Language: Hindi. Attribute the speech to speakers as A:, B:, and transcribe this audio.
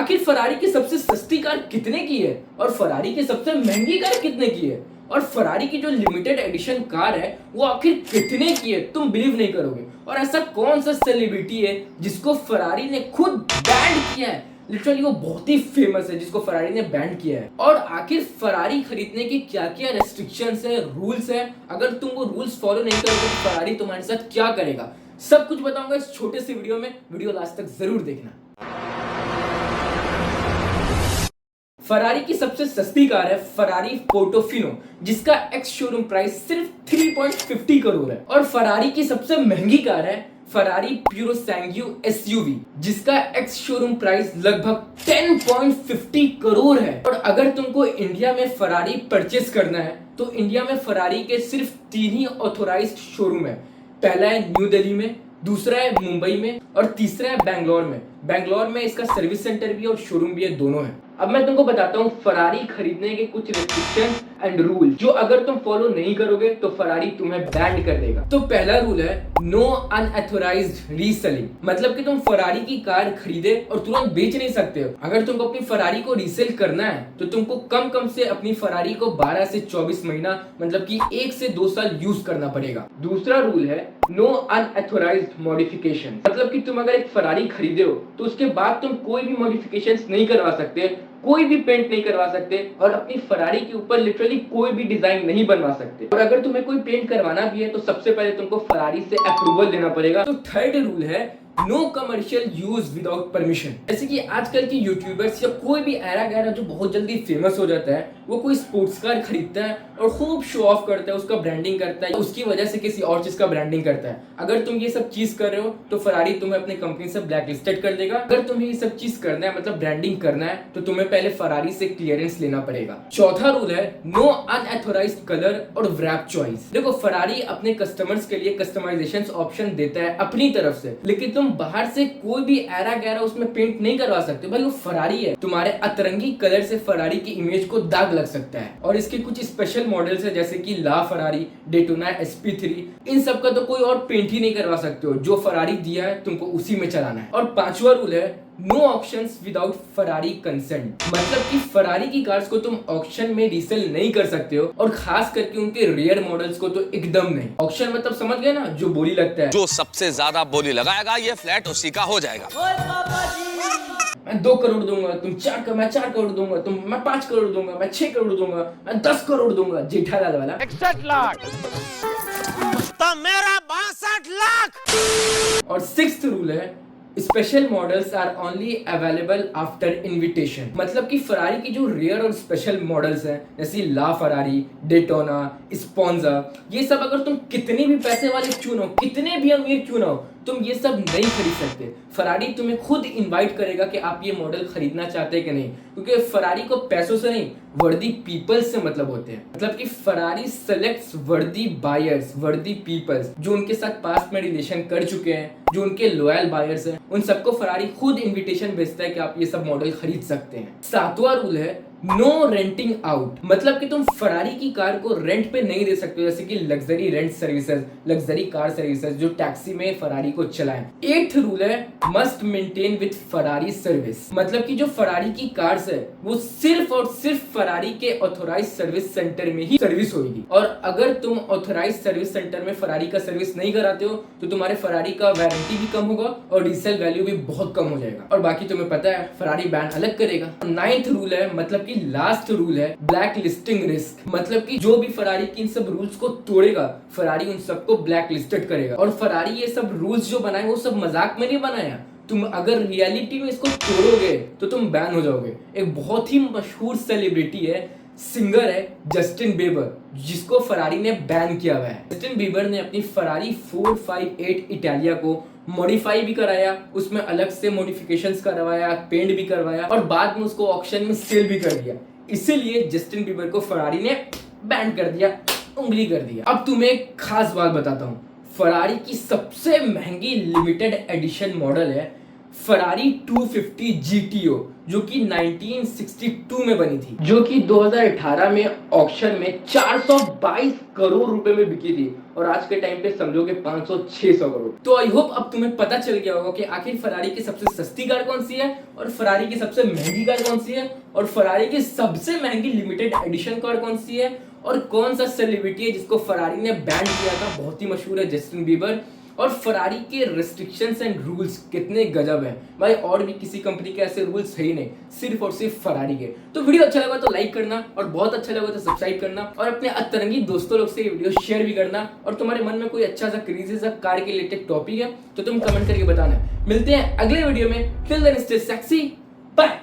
A: आखिर फरारी की सबसे सस्ती कार कितने की है और फरारी की सबसे महंगी कार कितने की है और फरारी की जो लिमिटेड एडिशन कार है वो आखिर कितने की है, तुम बिलीव नहीं करोगे। और ऐसा कौन सा सेलिब्रिटी है जिसको फरारी ने खुद बैंड किया है, लिटरली वो बहुत ही फेमस है जिसको फरारी ने बैंड किया है। और आखिर फरारी खरीदने की क्या क्या रेस्ट्रिक्शंस है, रूल्स है, अगर तुम वो रूल्स फॉलो नहीं करोगे तो फरारी तुम्हारे साथ क्या करेगा, सब कुछ बताऊंगा इस छोटे से वीडियो में। वीडियो लास्ट तक जरूर देखना। फरारी की सबसे सस्ती कार है फरारी पोर्टोफिनो, जिसका एक्स शोरूम प्राइस सिर्फ 3.50 करोड़ है। और फरारी की सबसे महंगी कार है फरारी प्यूरोसैंग्यू एसयूवी, जिसका एक्स शोरूम प्राइस लगभग 10.50 करोड़ है। और अगर तुमको इंडिया में फरारी परचेस करना है तो इंडिया में फरारी के सिर्फ 3 ही ऑथोराइज्ड शोरूम है। पहला है न्यू दिल्ली में, दूसरा है मुंबई में और तीसरा है बैंगलोर में। बैंगलोर में इसका सर्विस सेंटर भी है और शोरूम भी है, दोनों है। अब मैं तुमको बताता हूँ फरारी खरीदने के कुछ रेस्ट्रिक्शन एंड रूल, जो अगर तुम फॉलो नहीं करोगे तो फरारी तुम्हें बैंड कर देगा। तो पहला रूल है नो अनऑथोराइज्ड रीसेलिंग, मतलब कि तुम फरारी की कार खरीदे और तुरंत बेच नहीं सकते हो। अगर तुमको अपनी फरारी को रीसेल करना है तो तुमको कम से अपनी फरारी को 12 से 24 महीना, मतलब कि 1 से 2 साल यूज करना पड़ेगा। दूसरा रूल है नो अनऑथोराइज्ड मॉडिफिकेशन, मतलब कि तुम अगर एक फरारी खरीदे हो तो उसके बाद तुम कोई भी मॉडिफिकेशंस नहीं करवा सकते, कोई भी पेंट नहीं करवा सकते और अपनी फरारी के ऊपर लिटरली कोई भी डिजाइन नहीं बनवा सकते। और अगर तुम्हें कोई पेंट करवाना भी है तो सबसे पहले तुमको फरारी से अप्रूवल लेना पड़ेगा। तो थर्ड रूल है no commercial use without permission, जैसे कि आजकल के यूट्यूबर्स या कोई भी ऐरा गैरा जो बहुत जल्दी फेमस हो जाता है, वो कोई स्पोर्ट्स कार खरीदता है और खूब शो ऑफ करता है, उसका ब्रांडिंग करता है, उसकी वजह से किसी और चीज का ब्रांडिंग करता है। अगर तुम ये सब चीज कर रहे हो तो फरारी तुम्हें अपनी कंपनी से ब्लैक लिस्टेड कर देगा। अगर तुम्हें ये सब चीज करना है, मतलब ब्रांडिंग करना है, तो तुम्हें पहले फरारी से क्लियरेंस लेना पड़ेगा। चौथा रूल है नो अनऑथोराइज्ड कलर और व्रैप चॉइस। देखो फरारी अपने कस्टमर्स के लिए कस्टमाइजेशन ऑप्शन देता है अपनी तरफ से, लेकिन तुम बाहर से कोई भी ऐरा गैरा उसमें पेंट नहीं करवा सकते। भाई वो फरारी है, तुम्हारे अतरंगी कलर से फरारी की इमेज को दाग लग सकता है। और इसके कुछ स्पेशल मॉडल्स है जैसे कि ला फरारी, डेटोना SP3, इन सब का तो कोई और पेंट ही नहीं करवा सकते हो, जो फरारी दिया है तुमको उसी में चलाना है। और पांचवा रूल है no auctions without Ferrari consent, मतलब कि फरारी की कार्स को तुम ऑक्शन में रीसेल नहीं कर सकते हो, और खास करके उनके रेयर मॉडल्स को तो एकदम नहीं। ऑक्शन मतलब समझ गए ना, जो बोली लगता है,
B: जो सबसे ज्यादा बोली लगाएगा ये फ्लैट उसी का हो जाएगा।
A: मैं 2 करोड़ दूंगा, तुम 4 करोड़, मैं 4 करोड़ दूंगा, मैं 5 करोड़ दूंगा, मैं 6 करोड़ दूंगा, मैं 10 करोड़ दूंगा, जेठालाल वाला
B: 61 लाख तो मेरा 62 लाख।
A: और 6th रूल है special models are only available after invitation, मतलब कि फरारी की जो रेयर और स्पेशल मॉडल्स हैं जैसे ला फरारी, डेटोना, स्पॉन्जा, ये सब अगर तुम कितने भी पैसे वाले क्यों ना हो, कितने भी अमीर क्यों ना हो, तुम ये सब नहीं खरीद सकते। फरारी तुम्हें खुद इनवाइट करेगा कि आप ये मॉडल खरीदना चाहते हैं कि नहीं, क्योंकि फरारी को पैसों से नहीं वर्दी पीपल्स से मतलब होते हैं। मतलब कि फरारी सेलेक्ट्स वर्दी बायर्स, वर्दी पीपल्स, जो उनके साथ पास्ट में रिलेशन कर चुके हैं, जो उनके लॉयल बायर्स हैं, उन सबको फरारी खुद इनविटेशन भेजता है कि आप ये सब मॉडल खरीद सकते हैं। 7वां रूल है नो रेंटिंग आउट, मतलब कि तुम फरारी की कार को रेंट पे नहीं दे सकते हो, जैसे कि luxury rent services, luxury car services जो टैक्सी में फरारी को चलाएं। 8th रूल है must maintain with Ferrari service, मतलब कि जो फरारी की कार्स है वो सिर्फ और सिर्फ फरारी के ऑथोराइज सर्विस सेंटर में ही सर्विस होगी। और अगर तुम ऑथोराइज सर्विस सेंटर में फरारी का सर्विस नहीं कराते हो तो तुम्हारे फरारी का वारंटी भी कम होगा और रीसेल वैल्यू भी बहुत कम हो जाएगा। और बाकी तुम्हें पता है फरारी बैन अलग करेगा। 9th रूल है, मतलब लास्ट रूल है ब्लैक लिस्टिंग रिस्क, मतलब कि जो भी फरारी की इन सब रूल्स को तोड़ेगा फरारी उन सबको ब्लैक लिस्टेड करेगा। और फरारी ये सब रूल्स जो बनाए वो सब मजाक में नहीं बनाया, तुम अगर रियलिटी में इसको तोड़ोगे तो तुम बैन हो जाओगे। एक बहुत ही मशहूर सेलिब्रिटी है, सिंगर है जस्टिन बीबर, जिसको फरारी ने बैन किया हुआ है। जस्टिन बीबर ने अपनी फरारी 458 इटालिया को मॉडिफाई भी कराया, उसमें अलग से मॉडिफिकेशंस करवाया, पेंट भी करवाया और बाद में उसको ऑक्शन में सेल भी कर दिया। इसीलिए जस्टिन बीबर को फरारी ने बैन कर दिया, उंगली कर दिया। अब तुम्हें एक खास बात बताता हूँ, फरारी की सबसे महंगी लिमिटेड एडिशन मॉडल है फरारी 250 GTO, जो कि 1962 में बनी थी, जो कि 2018 में ऑक्शन में 422 करोड़ रुपए में बिकी थी और आज के टाइम पे समझोगे 500-600 करोड़। तो आई होप अब तुम्हें पता चल गया होगा कि आखिर फरारी की सबसे सस्ती कार कौन सी है और फरारी की सबसे महंगी कार कौन सी है और फरारी की सबसे महंगी लिमिटेड एडिशन कार कौन सी है और कौन सा सेलिब्रिटी है जिसको फरारी ने बैन किया था, बहुत ही मशहूर है, जस्टिन बीबर। और फरारी के रेस्ट्रिक्शंस एंड रूल्स कितने गजब हैं भाई, और भी किसी कंपनी के ऐसे रूल्स है ही नहीं, सिर्फ और सिर्फ फरारी के। तो वीडियो अच्छा लगा तो लाइक करना और बहुत अच्छा लगा तो सब्सक्राइब करना और अपने अतरंगी दोस्तों लोग से ये वीडियो शेयर भी करना। और तुम्हारे मन में कोई अच्छा सा क्रेजी सा कार के रिलेटेड टॉपिक है तो तुम कमेंट करके बताना। मिलते हैं अगले वीडियो में, till then stay sexy, bye.